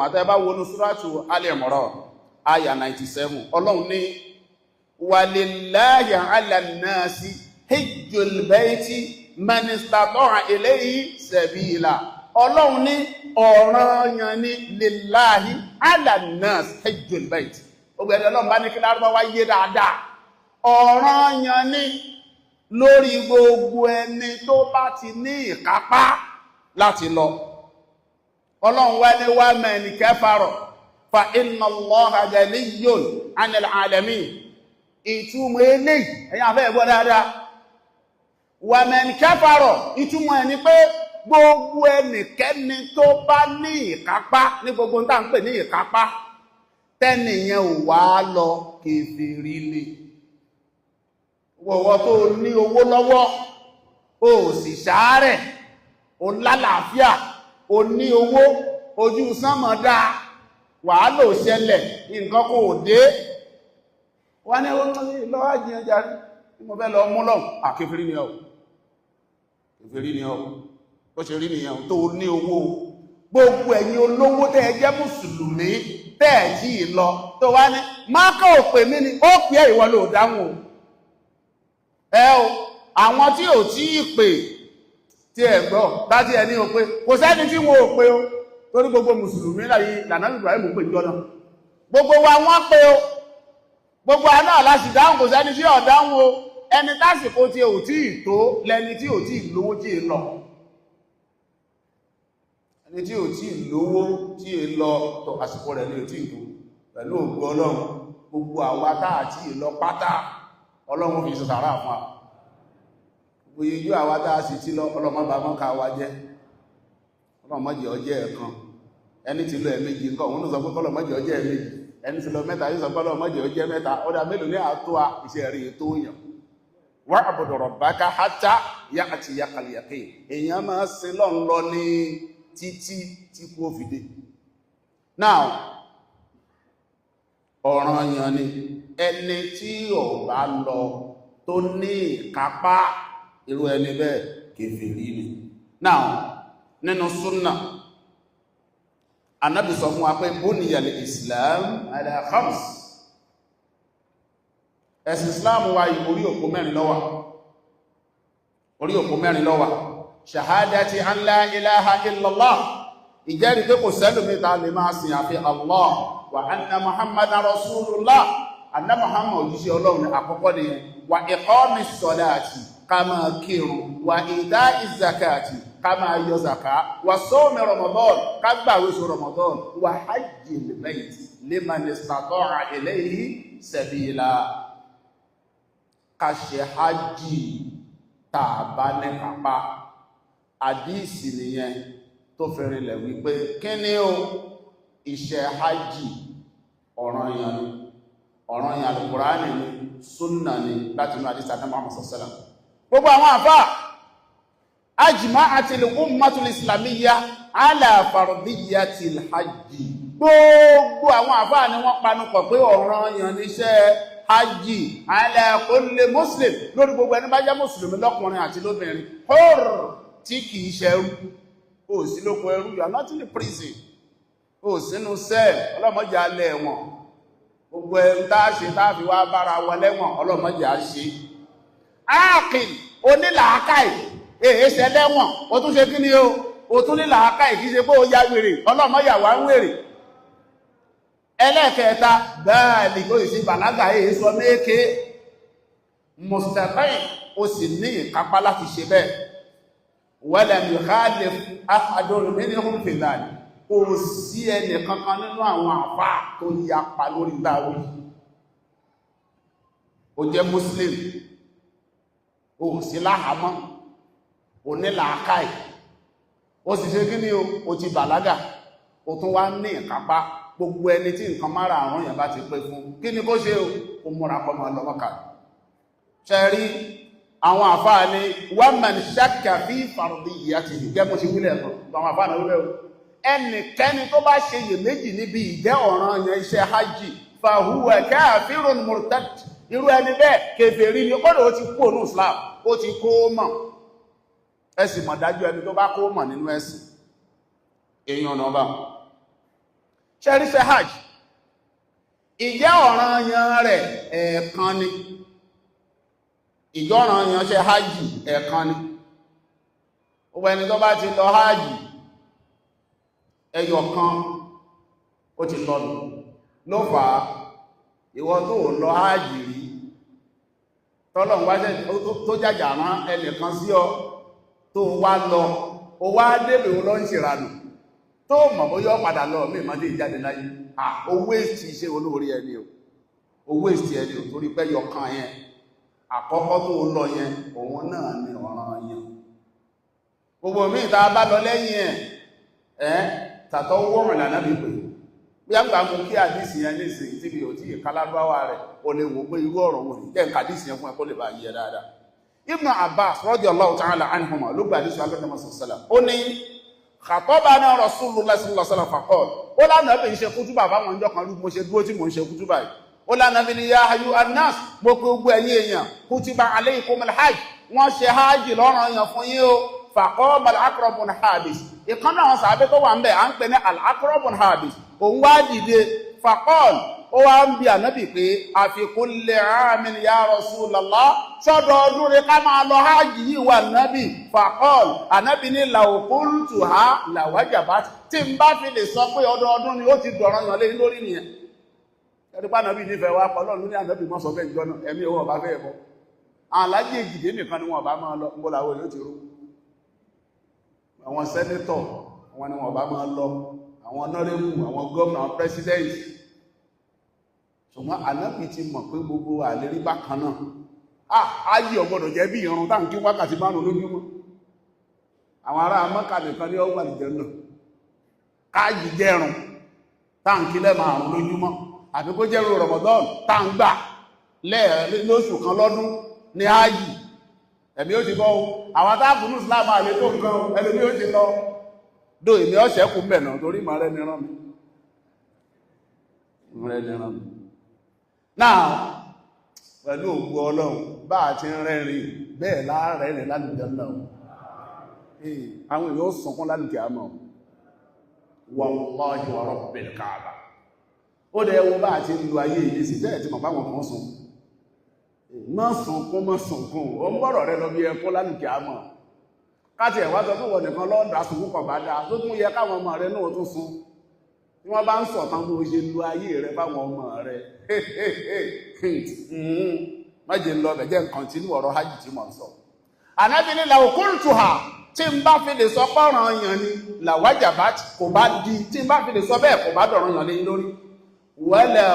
àtẹ́bá wọnú súrátù Al-Imran àyà 97 ọlọ́run ní walillahi ala nnasi hijjul bayti man istata'a ilayhi sabila ọlọ́run ní ọ̀ranyàn ni lillahi ala nnasi hijjul bayti ọgbẹ̀dẹ̀ ọlọ́run bá ní kí lárúbá wá yé dáadáa ọ̀ranyàn ni lórí gbogbo ẹni tó bá ti ní ìkápá láti lọ ọlọ́run wá ní wá mẹ́ni kẹfàrọ̀ fa inna Allaha ganiyyun 'anil 'alamin ìtumọ̀ eléyìí ẹ̀yin afẹ́ ẹ̀gbọ́ dáadáa wá mẹ́ni kẹfàrọ̀ ìtumọ̀ ẹni pé gbogbo ẹnikẹ́ni tó bá ní ìkápá ní gbogbo tá ń pè ní ìkápá tẹ́nìyàn ò wá lọ kèfèrí ni wọ̀wọ́ tó ní owó lọ́wọ́ ó sì ṣàárẹ̀ ó lálàáfíà ó ní owó ojú sánmọ̀ dáa wàhálà ò ṣẹlẹ̀ nǹkan kò dé wọ́n ní lọ́wọ́ àjíyàn járí tí mo fẹ́ lọ mú lọ àkèfèrí ni ọ́ kèfèrí ni ọ́ ó ṣe rí nìyàn tó ní owó gbogbo ẹ̀yin olówó tẹ́ ẹ jẹ́ mùsùlùmí tẹ́ ẹ̀ jí lọ tó wá ní mákà ò pè mí ni ó pè ìwọ ló dáhùn o àwọn tí ò tí ì pè tí ẹ gbọ́ láti ẹni ò pé kò sẹ́ni tí wọ́n ò pé o torí gbogbo mùsùlùmí láyé lànà Ibrahim pè jọ náà gbogbo wa wọ́n pé o gbogbo àná láti dáhùn kò sẹ́ni tí ò dáhùn o ẹni tásìkò tí ò tí ì tó lẹni tí ò tí ì lówó tí ì lọ ẹni tí ò tí ì lówó tí ì lọ tó àsìkò rẹ̀ ní ò tí ì tó pẹ̀lú ògo Ọlọ́run gbogbo àwa táà tí ì lọ pátá Ọlọ́run fi sàrà fún wa òyìnjú àwádá sì tí lọ ọlọ́mọ bá mọ́ ká wá jẹ́ ọlọ́mọdé ọjẹ́ ẹ̀kan ẹni tí lọ ẹ̀mẹ́jì nǹkan òun sọ pé ọlọ́mọdé ọjẹ́ ẹ̀mẹ́jì ẹni tí lọ mẹ́ta yóò sọ pé ọlọ́mọdé ọjẹ́ mẹ́ta ọdá mélòó ní àtó à iṣẹ́ rí tó yàn wa'budu rabbaka hatta ya'tiyakal yaqin èèyàn máa sin lọ́n lọ ní títí tí kú ó fi dé now ọ̀ranyàn ni ẹni tí ò bá lọ tó ní ìkápá irú ẹni bẹ́ẹ̀ kèfèrí ni now nínú súnnà Ànábì sọ fún wa pé buniyal islam ala khams ẹ̀sìn islam wa orí òpó mẹ́rin ló wà shahadati an la ilaha illallah ìjẹ́rìí pé kò sẹ́lùmí ta lè máa sìn àfi Allah wa anna muhammadan rasulullah anna muhammad òjíṣẹ́ Ọlọ́run àkọ́kọ́ nìyẹn wa iqamis salati ká máa kírun wa ìdá ìzàkàtì ká máa yọ zàká wa sọ́ọ̀mì Ramadan ká gbàwé oṣù Ramadan wa hajjil bayt liman istata'a ilayhi sabila ká ṣe hajji tàbá ní kápá àdíìsì nìyẹn tó fẹ́rin lẹ̀ wípé kí ni ó iṣẹ́ hajji ọ̀ranyàn Al-Qur'ani ni súnnà ni láti inú àdíìsì àti Muhammad sallallahu alaihi wasallam gbogbo àwọn àfá ajma'atil ummatul islamiyya ala fardiyyatil hajji gbogbo àwọn àfá ni wọ́n panupọ̀ pé ọ̀ranyàn níṣẹ́ hajji ala kulli muslim lórí gbogbo ẹni bá jẹ́ mùsùlùmí lọ́kùnrin àti lóbìnrin hur tí kìí ṣẹrú ó sí lóko ẹrú you are not in the prison ó sínú cell ọlọ́mọdé alẹ́ ẹ̀wọ̀n gbogbo ẹni táàṣe táàfi wá bára wọlẹ́wọ̀n ọlọ́mọdé á ṣe áàkìl onílàákàì èéṣẹ́ lẹ́wọ̀n ó tún ṣe kí ni ó tún nílàákàì kìí ṣe pé ó ya wèrè ọlọ́mọ́yàwó ń wèrè ẹlẹ́ẹ̀kẹta bẹ́ẹ̀lì kó ìsí bàlágà èéṣọ́ méèké mustaqim ó sì ní ìkápá láti ṣe bẹ́ẹ̀ walam yukhalif ahadun minhum fi dhalik kò sí ẹnì kankan nínú àwọn àfá tó yapa lórí dáwí ó jẹ́ muslim ó sí láhàmọ́ ó ní làákàì ó sì ṣe kí ni ó ti bàlágà ó tún wá ní ìkápá gbogbo ẹni tí nǹkan mára àrùn yẹn bá ti pé fún kí ni kó ṣe ó múra pọ̀ máa lọ́mọ́kà ṣe rí àwọn àfáà ní wa man shakka fi fardiyyatihi gẹ́mú sí wílẹ̀ ẹ̀kọ́ àwọn àfáà náà wílẹ̀ ẹnikẹ́ni tó bá ṣe iyèméjì níbi ìjẹ́ ọ̀ranyàn iṣẹ́ hajji fa huwa kafirun murtad irú ẹni bẹ́ẹ̀ kèfèrí ni kọ́dọ̀ ó ti kú ònú Islam ó ti kó mọ̀ ẹ̀sìn mọ̀ dájú ẹni tó bá kó mọ̀ nínú ẹ̀sìn èèyàn náà bá ṣẹ́ríṣẹ́ hajj ìjẹ́ ọ̀ranyàn rẹ̀ ẹ̀ẹ̀kan ni, ìjọ́ ọ̀ranyàn ṣe hajj ẹ̀ẹ̀kan ni. gbogbo ẹni tó bá ti lọ hajj ẹyọ kan ó ti lọ́nà ló fà á ìwọ tó lọ hajj rí tọ́lọ̀ wáṣẹ́ tó jàjà rán ẹnìkan sí ọ tó wá lọ ó wá débè ó lọ ń ṣèrànù tó mọ̀ bóyá padà lọ mí ìmọ̀dé ìjáde láyé owó èsì iṣẹ́ olóorí ẹni o, owó èsì ẹni o, torí pé yọkan yẹn àkọ́kọ́ tó lọ yẹn òun náà ni ọ̀ranyàn. gbogbo mi ìta bá lọ lẹ́yìn ẹ̀ tàtọ́ wọ́rùn lànà bí pé bí a gbà mú kí àdísì yẹn lè sèyí tí bí ò tí ìkálábáwà rẹ̀ o lè wò pé irú ọ̀rọ̀ wò ní jẹ́ nǹkan àdísì yẹn fún ẹ kó lè bá yẹ dáadáa. Ibn Abbas radiyallahu ta'ala anhuma ló gbà àdísì alẹ́ tẹ́mọ̀ sọ̀sọ̀lá ó ní khatabana Rasulullah sallallahu alaihi wasallam faqala ó lánàá bí ṣe kútúbà báwọn ọjọ́ kan rú mo ṣe dúró tí mo ń ṣe kútúbà yìí ó lánàá bí ni ya ayyuhan nas mo pé gbogbo ẹ̀yin èèyàn kutiba alaykumul hajj wọ́n ṣe hajj lọ́ranyàn fún yín o faqama al-Aqra' ibn Habis ìkan náà wọn sàábé tó wà ń bẹ̀ à ń pè ní al-Aqra' ibn Habis òun wá dìde faqal ó wá ń bi ànábì pé afi kulli 'amin ya Rasulallah sọ́dọ̀ ọdún rẹ̀ ká máa lọ hajj yìí wà nábì faqal ànábì ní law qultuha la wajabat tí ń bá fi lè sọ pé ọdọọdún ni ó ti dọ̀rọ̀ yàn lé lórí nìyẹn. ẹ̀rí pa ànábì nífẹ̀ẹ́ wá pọ̀ lọ́nà ní ànábì mọ́ sọ bẹ́ẹ̀ jọ́nà ẹ̀mí owó ọba fẹ́ ẹ̀kọ́ alájì èjìdé nìkan ni wọn ọba máa lọ ń bó làwọn yóò ti rú àwọn sẹ́nẹ́tọ̀ wọn ni wọn ọba máa lọ àwọn ọ̀nàrẹ́bù àwọn gómìnà àwọn pírẹsidẹ́ǹtì ṣùgbọ́n ànábì ti mọ̀ pé gbogbo àlérí bákan náà ayé ọgbọ́dọ̀ jẹ́ bí ìrun táà ń kí wákàtí márùn lójúmọ́ àwọn ará Mọ́kà nìkan ní ọgbà ìjẹ́ náà káàjì jẹ́rùn táà ń kí lẹ́màrún lójúmọ́ àbí kó jẹ́rù Ramadan táà ń gbà lóṣù kan lọ́dún ní ájì ẹ̀mí ó ti bọ́ àwọn táàkùnú Islam àlè tó nǹkan ẹlòmí ó ti lọ dó èmi ọ̀ṣẹ́ kú mẹ̀ náà torí màá rẹ̀ nìran mi náà pẹ̀lú ògbó Ọlọ́run bá a ti rẹ́rìn bẹ́ẹ̀ láàrẹ̀rìn lálùjẹ́ náà àwọn èèyàn ó sọkún lálùjẹ́ àmọ́ wallahi wa rabbil Kaaba ó dẹ̀ wo bá a ti lu ayé ìdí sí bẹ́ẹ̀ tí mọ̀ báwọn kan sùn mọ́ sùnkún ó ń bọ̀rọ̀ rẹ lọ bí ẹkún lálùjẹ́ àmọ́ káti ẹ̀wà sọ fún wọn nìkan lọ́ọ̀dà sunkún kọ̀ bá dáa tó tún yẹ káwọn ọmọ rẹ náà tún sun tí wọ́n bá ń sọ̀tàn bó ṣe lu ayé rẹ fáwọn ọmọ rẹ májè ń lọ bẹ̀ jẹ́ nǹkan tí ní ọ̀rọ̀ hajj tí mo ń sọ. Ànábì ní law qultuha tí ń bá fi lè sọ pọ́ràn yàn ni la wajabat kò bá di tí ń bá fi lè sọ bẹ́ẹ̀ kò bá dọ̀rọ̀ yàn lé lórí wala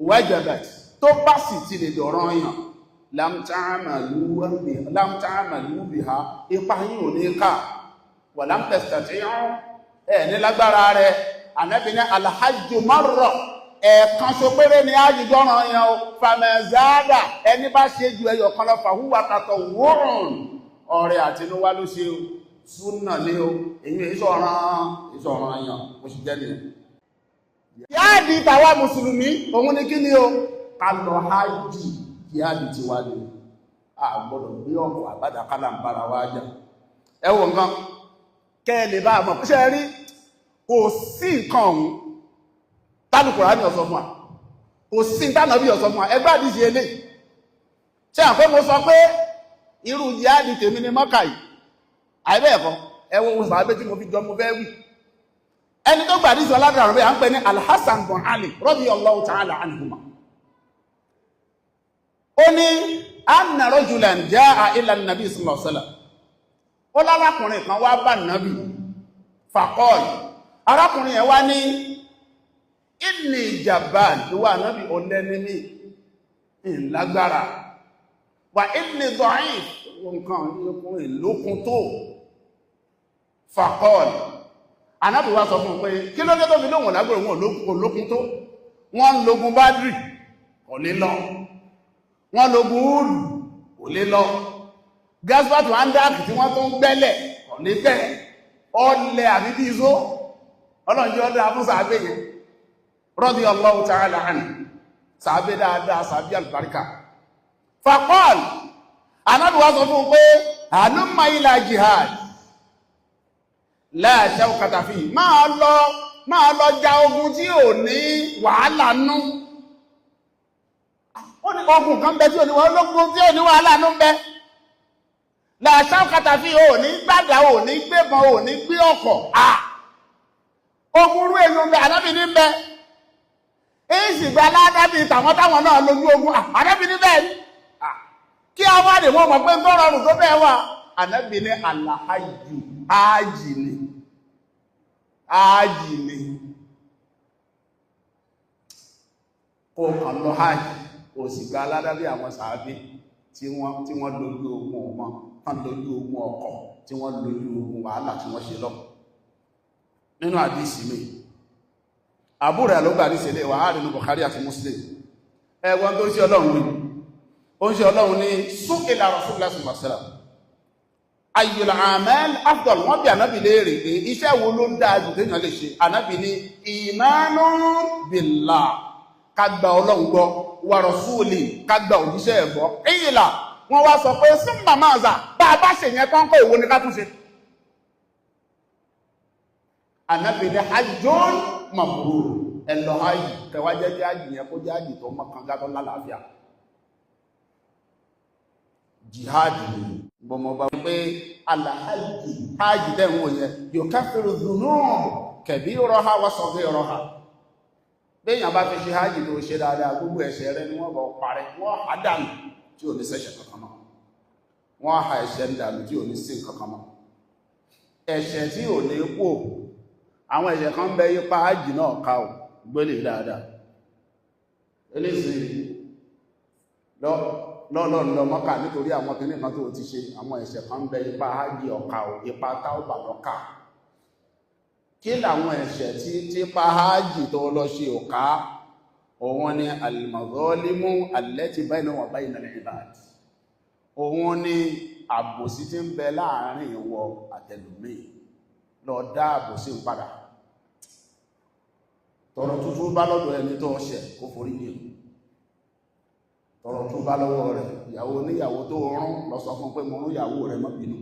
wajabat tó bá sì ti lè dọ̀rọ̀ yàn lam ta'malu biha ipa yín ò ní ká wa lam tastati'u ẹ̀ ní lágbára rẹ̀. Ànábì ní alhajju marra ẹ̀ẹ̀kan so péré ni ájìjọ́ràn yẹn o famẹ́záàdà ẹni bá ṣe ju ẹyọ kan lọ fàhúwà tàtọ̀ wórùn ọ̀rẹ́ àtinúwá ló ṣe súnà ní o èyí ìṣọ̀ràn yẹn mo sì jẹ́ nìyẹn. Jihadi tàwa mùsùlùmí òun ni kí ni o ká lọ hajj jihadi ti wá ní a gbọ́dọ̀ gbé ọkọ̀ àbádàkálà ń bára wá jà ẹ wo nǹkan kẹ́ ẹ lè bá a mọ̀ pé ṣe rí kò sí nǹkan ọ̀hún tálùkùrá ní ọ̀sọ̀ fún wa kò sí tánà bí ọ̀sọ̀ fún wa ẹgbẹ́ àdíṣe ilé ṣe àpẹ́ mo sọ pé irú jihadi tèmi ní Mọ́kà yìí àìbẹ́ ẹ̀kọ́ ẹwọ ohun sàábé tí mo fi jọ mo fẹ́ wí ẹni tó gbàdí sọ ládàrán bẹ́ẹ̀ à ń pè ní Al-Hasan bin Ali radiyallahu ta'ala anhuma ó ní anna rajulan jaa ila an-nabi sallallahu alaihi wasallam ó lárákùnrin kan wá bá nàbì faqala arákùnrin yẹn wá ní inni jabal ìwà náàbí ọlẹ́ni ní ìlágbára wà inni da'if nǹkan ìlókun tó faqal anábì wá sọ fún pé kí ló dé tó fi lóhùn lágbàrá wọn olókun tó wọ́n lógun Badri kò lè lọ wọ́n lógun Uhud kò lè lọ gaspat wandak tí wọ́n tó ń gbẹ́lẹ̀ kò lè bẹ́ ọlẹ̀ àbíbí izó ọlọ́njẹ́ ọdún afúnsà àbẹ́yẹ radiyallahu ta'ala anhu sàbẹ́ dáadáa sàbí albarka faqal Ànábì wá sọ fún pé halumma ila jihad la shawkata fi máa lọ máa lọ ja ogun tí ò ní wàhálà nú. Ó ní ogun kan bẹ tí ò ní wàhálà nú bẹ. Làṣà kàtàfí ò ní gbàdá, ò ní gbébọn, ò ní gbé ọkọ̀. Ogun rú èèyàn bẹ, ànábì ní bẹ. Èsì gba aládábì tàwọn táwọn náà lójú ogun, ànábì ní bẹ́ẹ̀ ni. Kí a wá lè wọ́n mọ̀ pé ń tọ́ rọrùn tó bẹ́ẹ̀ wà. Ànábì ní àlàájù, ájì ni. Ájì ni. Kó kàn lọ ájì, kò sì gba aládábì àwọn sàábé tí wọ́n lójú ogun ọmọ, tán lójú ogun ọkọ̀, tí wọ́n lójú ogun wàhálà tí wọ́n ṣe lọ. Nínú àdísì mi, àbúrò ẹ̀ ló gbà ní sílé wà á nínú Bukhari àti Muslim. Ẹgbọ́n tó ń ṣe Ọlọ́run ní, ó ń ṣe Ọlọ́run ní su'ila Rasulullah sallallahu alaihi wasallam ayyul a'mal afdal, wọ́n bí ànábì léèrè pé iṣẹ́ wo ló dáa jù téèyàn lè ṣe. Ànábì ní imanun billah, ká gba Ọlọ́run gbọ́, wa rasuli, ká gba òjíṣẹ́ ẹ̀ gbọ́. Ìyìlá wọ́n wá sọ pé summa maza, bá a bá ṣe yẹn tán kó ìwo ni ká tún ṣe. Ànábì ní hajjun mabrur, ẹ̀lọ́ hajj, kẹwàá jẹ́ hajj yẹn kó jẹ́ hajj tó mọ́ kan gátọ́ lálàáfíà. Jihad ni gbọmọ bá pé alahajji, hajj dẹ̀wọ̀n yẹn yukaffiru dhunub kabiraha wa saghiraha. Béèyàn bá fi ṣe hajj tó ṣe dáadáa, gbogbo ẹ̀ṣẹ̀ rẹ̀ ni wọ́n bọ̀ parẹ́, wọ́n há dànù tí ò ní ṣẹ̀ṣẹ̀ kankan mọ́, wọ́n há ẹ̀ṣẹ̀ dànù tí ò ní sí kankan mọ́. Ẹ̀ṣẹ̀ tí ò ní kú, àwọn ẹ̀ṣẹ̀ kan bẹ yípa hajj náà ká ò gbélé dáadáa. Eléyìí lọ́lọ́ Mọ́kà nítorí àwọn kìnnì kan tó ti ṣe, àwọn ẹ̀ṣẹ̀ kan bẹ ipa hajj ọ̀ka ò, ipa táwọ̀bà lọ́ka. Kí làwọn ẹ̀ṣẹ̀ tí pa hajj tó lọ ṣe ọ̀ka? Òun ni al-mazalimu allati bayna wa bayna al-ibad. Òun ni àbòsí tí ń bẹ láàrin ìwọ àtẹlùmí, lọ dá àbòsí ń padà. Tọrọ tuntun bá lọ́dọ̀ ẹni tó ṣẹ̀ kó forí ní tọrọ tó bá lọ́wọ́ rẹ̀. Ìyàwó oníyàwó tó rún lọ sọ fún pé mo rún ìyàwó rẹ̀ má bínú.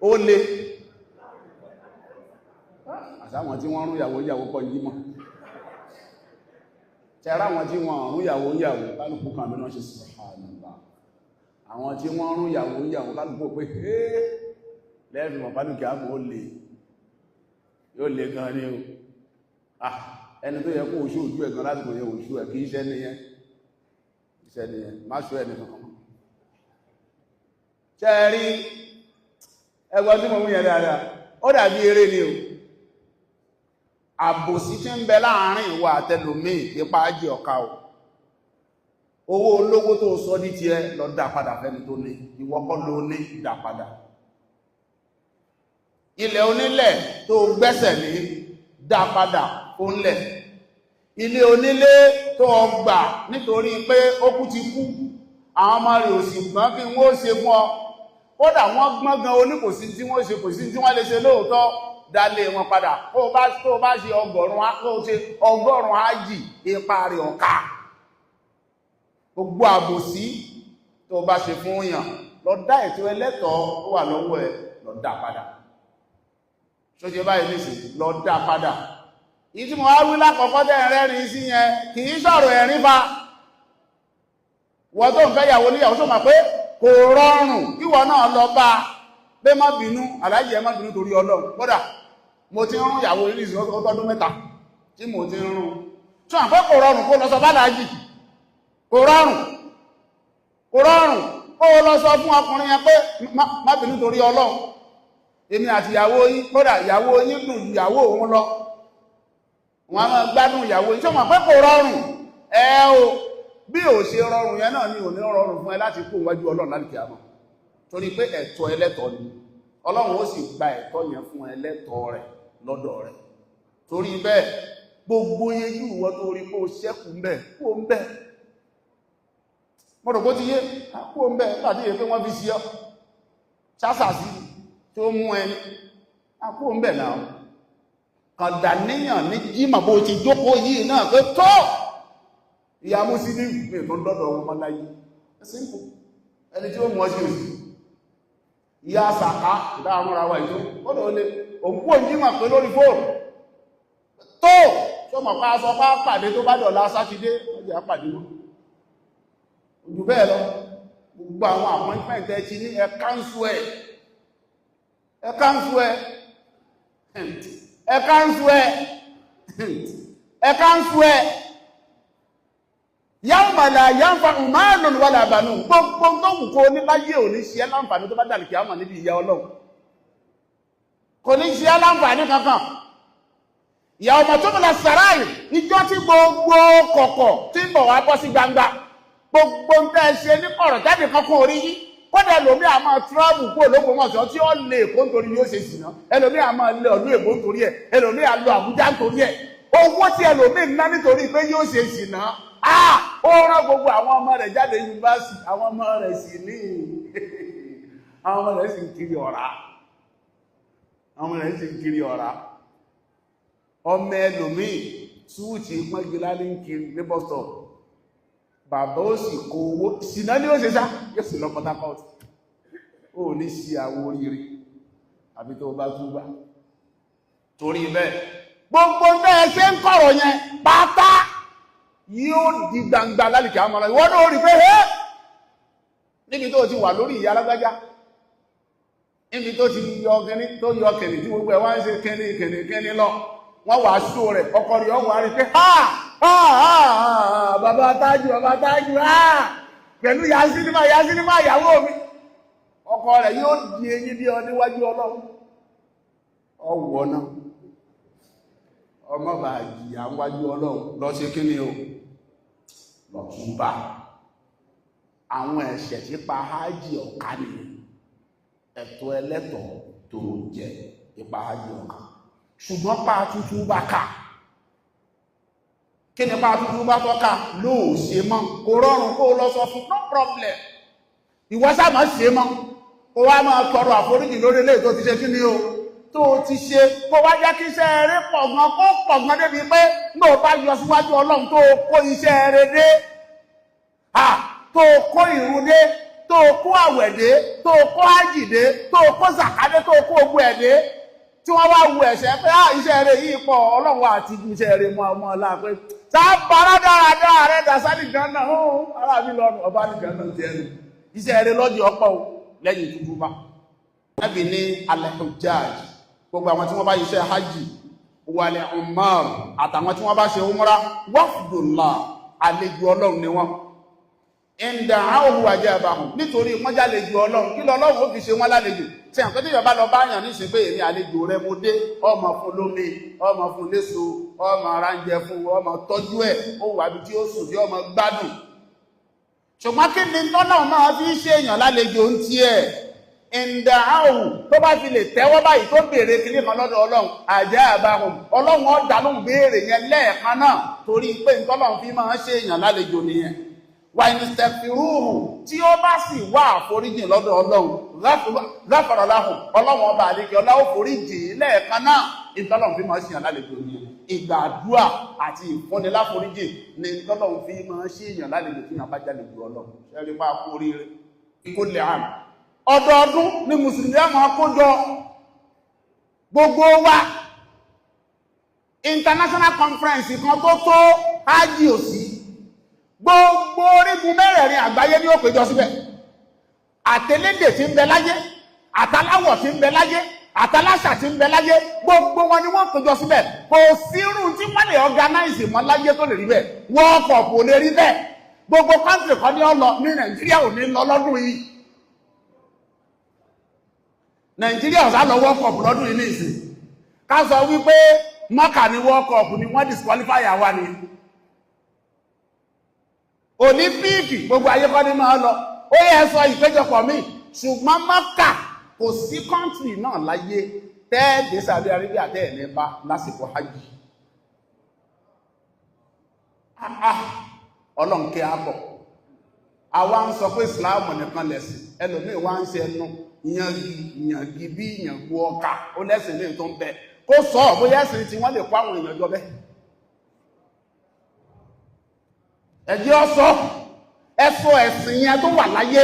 Ó lè àsáwọn tí wọ́n rún ìyàwó kọ́ yí mọ́, tẹ́rà wọn tí wọ́n rún ìyàwó kálùkù kan mẹ́rin ṣe subhanallah. Àwọn tí wọ́n rún ìyàwó kálùkù pé lẹ́ẹ̀fì mọ̀ pálùkì àmọ́ ó lè, yóò lè gan ni o. Ẹni tó yẹ kó oṣù ojú ẹ̀gan láti kò yẹ oṣù ẹ̀ kí iṣẹ́ nìyẹn, má ṣọ́ ẹni kankan mọ́. Ṣé ẹ rí ẹgbọ́n tí mo mú yẹn dáadáa, ó dàbí eré ni o. Àbòsí tí ń bẹ láàárín ìwà àtẹlòmíì ipa ajé ọ̀ka o. Owó olówó tó sọ ní tiẹ̀ lọ dá padà fẹ́ni tó ní, ìwọ kọ́ ló ní, dá padà. Ilẹ̀ onílẹ̀ tó gbẹ́sẹ̀ lé, dá padà ó ń lẹ̀. Ilé onílé tó gbà nítorí pé ó kú ti kú, àwọn ọmọ rẹ̀ ò sì gbọ́n kí wọ́n ṣe fún ọ, kódà wọ́n gbọ́n gan oníkòsí tí wọ́n ṣe, kò sí tí wọ́n lè ṣe lóòótọ́, dálé wọn padà. Tó bá ṣe ọgọ́rùn-ún ájì, ipa rẹ̀ ọ̀ka. Gbogbo àbòsí tó bá ṣe fún yàn, lọ dá ètò ẹlẹ́tọ̀ọ́ tó wà lọ́wọ́ ẹ̀, lọ dá padà. Ṣó ṣe báyìí nìsín, lọ dá padà. Ìtí mo wá wí lákọ̀ọ́kọ́ tẹ́ rẹ́rin sí yẹn kì í sọ̀rọ̀ ẹ̀rín fa. Wọ́n tó ń fẹ́ yàwó níyàwó tó máa pé kò rọrùn kí wọ́n náà lọ bá pé má bínú, aláàjì ẹ má bínú torí Ọlọ́run. Kódà mo ti ń rún ìyàwó ní ìsìn ọdún 3 tí mo ti ń rún. Tó àpẹ́ kò rọrùn kó lọ sọ bá láàjì. Kò rọrùn kó lọ sọ fún ọkùnrin yẹn pé má bínú torí Ọlọ́run. Èmi àti ìyàwó yín, kódà ìyàwó yín dùn ìyàwó òun lọ. Wọ́n á máa gbádùn ìyàwó yín. Tó mọ̀ pé kò rọrùn. O bí ò ṣe rọrùn yẹn náà ni ò ní rọrùn fún ẹ láti kó wájú Ọlọ́run láti kìí àmọ́. Torí pé ẹ̀tọ́ ẹlẹ́tọ̀ọ́ ni. Ọlọ́run ó sì gba ẹ̀tọ́ yẹn fún ẹlẹ́tọ̀ọ́ rẹ̀ lọ́dọ̀ rẹ̀. Torí bẹ́ẹ̀ gbogbo yejú ìwọ tó rí pé ó ṣẹ́kù ń bẹ̀ kó ń bẹ̀. Mọ́rọ̀ bó ti yé kó ń bẹ̀ láti yẹ pé wọ́n fi sí ọ ṣásàsí tó mú ẹni kó ń bẹ̀ náà. Kàndà níyàn ní jímọ̀ bó ti jókòó yìí náà pé tó ìyá Mùsùlùmí pé tó dọ́dọ̀ wọn láyé. Simple. Ẹni tí ó mú ọjọ́ òsì ìyá sàká ìdáhùn ra wa ìjọ ó lè olè òǹkú òǹjímọ̀ pé lórí fóònù tó mọ̀ pa aṣọ pa pàdé tó bá dọ̀la sátidé ó jẹ́ àpàdé mọ́ ojú bẹ́ẹ̀ lọ gbogbo àwọn appointment ẹ ti ní ẹ káńsù ẹ yawma la yanfa'u malun wala banun gbogbo tó wù kó ní láyé ò ní ṣe láǹfààní tó bá dàlì kìámà níbi ìyà Ọlọ́run kò ní ṣe láǹfààní kankan yawma tubla sarair ìjọ tí gbogbo kọ̀kọ̀ tí ń bọ̀ wá bọ́ sí gbangba gbogbo ń tẹ́ ṣe ní kọ̀rọ̀ jáde kankan orí yí kódà ẹlòmí a máa tíráàbù kó l'Ógbómọ̀ṣọ́ tí ó lè kó nítorí yóò ṣe ṣìnà ẹlòmí a máa lé ọdún èbó nítorí ẹ̀ ẹlòmí a lọ Àbújá nítorí ẹ̀ owó tí ẹlòmí ń ná nítorí pé yóò ṣe ṣìnà ó rán gbogbo àwọn ọmọ rẹ̀ jáde yunifásitì àwọn ọmọ rẹ̀ sì ní àwọn ọmọ rẹ̀ sì ń kiri ọ̀rá ọmọ ẹlòmí súwùtì pọ́njúlá ní kiri ní bọ́stọ̀ bàbá ó sì kó owó ṣìnà ní ó ṣe sá yóò sì lọ Port Harcourt ó ní sí àwọ oríire àbí tó bá túbá torí bẹ́ẹ̀ gbogbo bẹ́ẹ̀ ṣe ń kọ̀rọ̀ yẹn pátá yóò di gbangba lálìkì àmọ́ra ìwọ́n náà rí pé níbi tó ti wà lórí ìyá alágbájá níbi tó ti yọ kẹni tí gbogbo ẹ̀ wá ń ṣe kẹni lọ wọ́n wà ṣó rẹ̀ ọkọ̀ rí ọwọ́ rí pé bàbá tájú pẹ̀lú yasínimá ìyàwó mi ọkọ̀ rẹ̀ yóò di eyín bí ọ níwájú Ọlọ́run ọwọ́ náà ọmọ bá jìyà wájú Ọlọ́run lọ ṣe kí ni o lọ túbá àwọn ẹ̀ṣẹ̀ tí pa hájì ọ̀ká ni ẹ̀tọ́ ẹlẹ́tọ̀ tó jẹ ipa hájì ọ̀ká ṣùgbọ́n pa tútù bá ká kí ni pa tútù bá tọ́ka lóò ṣe mọ́ kò rọrùn kó lọ sọ fún no problem ìwọ sáà má ṣe mọ́ kó wá máa tọrọ àforíjì lórí ilé tó ti ṣe kí ni o tó ti ṣe kó wá jẹ́ kí iṣẹ́ eré pọ̀gbọ́n kó pọ̀gbọ́n débi pé ní ò bá yọ síwájú Ọlọ́run tó kó iṣẹ́ eré dé tó kó ìrun dé tó kó àwẹ̀ dé tó kó ájì dé tó kó zàkádé tó kó ogun ẹ̀ dé tí wọ́n wá wu ẹ̀ṣẹ̀ pé iṣẹ́ eré yìí pọ̀ Ọlọ́run àti iṣẹ́ eré mọ́ ọmọ ọlá pé sábàárà dáradára rẹ̀ dàsálì gan náà arábí lọ́nu ọba nìkan náà jẹ́ ẹnu iṣẹ́ eré lọ́dí ọ̀pọ̀ lẹ́yìn tuntun bá ẹbí ní al-hujjaj gbogbo àwọn tí wọ́n bá iṣẹ́ hajji wàlẹ̀ umar àtàwọn tí wọ́n bá ṣe umra wafdullah àlejò Ọlọ́run ni wọ́n ẹ̀ndà àwọn ajabahum nítorí wọ́n jálejò Ọlọ́run kí lọ́lọ́run ó fi ṣe wọ́n lálejò tí àwọn pẹ́tẹ́ ìjọba lọ bá yàn ní ìsìn pé èmi àlejò rẹ mo dé ọmọ fún lómi ọmọ fún léso ọmọ ránjẹ fún ọmọ tọ́jú ẹ̀ ó wà bí tí ó sùn tí ọmọ gbádùn ṣùgbọ́n kí ni tọ́lọ́run máa fi ṣe èèyàn lálejò ń tiẹ̀ ẹ̀ndà àwọn tó bá fi lè tẹ́wọ́ báyìí tó béèrè kìíní kan lọ́dọ̀ Ọlọ́run ajabahum Ọlọ́run ó dá lóhùn béèrè yẹn lẹ́ẹ̀kan náà torí pé tọ́lọ́run fi máa ṣe èèyàn lálejò nìyẹn wà ní stẹ̀fìrúhù tí ó bá sì wá àforíjì lọ́dọ̀ Ọlọ́run ghafara lahum Ọlọ́run ọba àdékẹ́ ọlá ó foríjì lẹ́ẹ̀kan náà ìtọ́lọ́run fi máa ṣèyàn lálejò ní ìgbà àdúrà àti ìfúnni láforíjì ní ìtọ́lọ́run fi máa ṣèyàn lálejò tí yàn bá jálejò Ọlọ́run ṣẹ́rí pa kú oríire ikú lè hàn ọdọọdún ní mùsùlùmí ẹ̀mọ́ kójọ gbogbo wa international conference kan tó hájì òsì gbogbo orígun mẹ́rẹ̀ẹ̀rin àgbáyé ní ó péjọ síbẹ̀ àtẹlédè tí ń bẹ láyé àtàláwọ̀ tí ń bẹ láyé àtàláṣà tí ń bẹ láyé gbogbo wọn ni wọ́n péjọ síbẹ̀ kò sírù tí wọ́n lè organize mọ́ láyé tó lè rí bẹ́ẹ̀ World Cup ò lè rí bẹ́ẹ̀ gbogbo country kan ní ọlọ ní Nàìjíríà ò ní lọ lọ́dún yìí Nàìjíríà ọ̀sá lọ World Cup lọ́dún yìí ní ìsìn ká sọ wípé Mọ́kà ní World Cup ni wọ́n disqualify àwa ni Olímpíìkì gbogbo ayé kọ́ ní máa lọ ó yẹ sọ ìpéjọpọ̀ míì ṣùgbọ́n Mọ́kà kò sí kọ́ńtì náà láyé tẹ́ẹ̀dé Saudi Arabia tẹ́ẹ̀lẹ́ bá lásìkò hajj ọlọ́nkẹ́ àbọ̀ àwa ń sọ pé Islam nìkan lẹ̀sìn ẹlòmíì wá ń ṣe ẹnu ìyàngi bí ìyàngbò ọkà ó lẹ́sìn lè tó ń bẹ kó sọ bóyá ẹ̀sìn tí wọ́n lè kó àwọn èèyàn jọ bẹ́ẹ̀ ẹjẹ́ ọ̀sọ́ ẹ̀sọ́ ẹ̀sìn yẹn tó wà láyé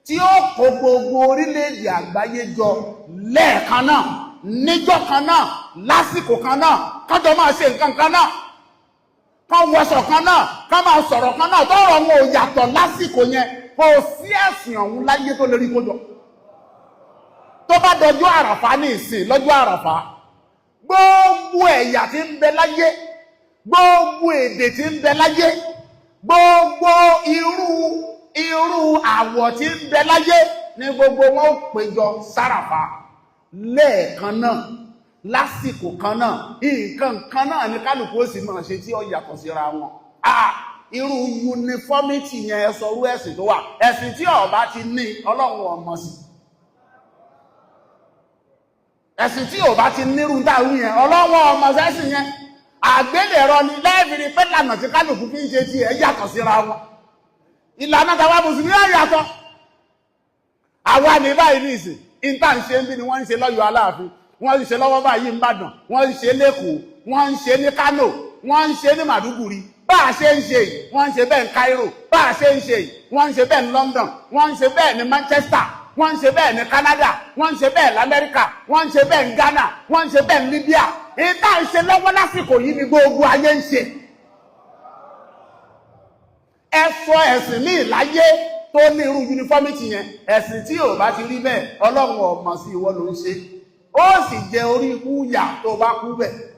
tí ó kó gbogbo orílẹ̀-èdè àgbáyé jọ lẹ́ẹ̀kan náà níjọ́ kan náà lásìkò kan náà kájọ máa ṣe nǹkan kan náà kán wọṣọ kan náà kán máa sọ̀rọ̀ kan náà tọ́rọ̀ wọn ò yàtọ̀ lásìkò yẹn kò sí ẹ̀sìn ọ̀hún láyé tó lè rí kójọ. tó bá dọjọ́ àràfá ní ìsìn lọ́jọ́ àràfá gbogbo ẹ̀yà tí ń bẹ láyé gbogbo èdè tí ń bẹ láyé gbogbo irú àwọ̀ tí ń bẹ láyé ní gbogbo wọn ó péjọ sáràfá lẹ́ẹ̀kan náà lásìkò kan náà nǹkan kan náà ní kálukú ó sì máa ṣe tí ó yàtọ̀ síra wọn. Irú uniformity yẹn ẹ sọ irú ẹ̀sìn tó wà ẹ̀sìn tí ó bá ti ní Ọlọ́run ọmọ sí ẹ̀sìn tí ò bá ti nírú dáwú yẹn Ọlọ́run ọmọ sẹ́sìn yẹn àgbélẹ̀rọ ni lẹ́ẹ̀fìrí pé lànà tí kálukú fi ń ṣe tí ẹ yàtọ̀ síra wọn ìlànà tàwa mùsùlùmí á yàtọ̀. Àwa ní báyìí ní ìsìn ìta ń ṣe ń bí ni wọ́n ń ṣe lọ́yọ̀ Aláàfin wọ́n ń ṣe lọ́wọ́ báyìí ń Ìbàdàn wọ́n ń ṣe lẹ́kọ̀ọ́ wọ́n ń ṣe ní Kánò wọ́n ń ṣe ní Màdúgùrí bá a ṣe ń ṣe yìí wọ́n ń ṣe bẹ́ẹ̀ ní Cairo bá a ṣe ń ṣe yìí wọ́n ń ṣe bẹ́ẹ̀ ní London wọ́n ń ṣe bẹ́ẹ̀ ní Manchester wọ́n ń ṣe bẹ́ẹ̀ ní Canada wọ́n ń ṣe bẹ́ẹ̀ l'Amẹ́ríkà wọ́n ń ṣe bẹ́ẹ̀ ní Ghana wọ́n ń ṣe bẹ́ẹ̀ ní Libya ìta ń ṣe lọ́wọ́ lásìkò yìí ni gbogbo ayé ń ṣe. Ẹ sọ ẹ̀sìn ní ìláyé tó ní irú uniformity yẹn ẹ̀sìn tí ò bá ti rí bẹ́ẹ̀ Ọlọ́run ọmọ sí ìwọ ló ń ṣe ó sì jẹ orí ikú yà tó bá kú bẹ́ẹ̀.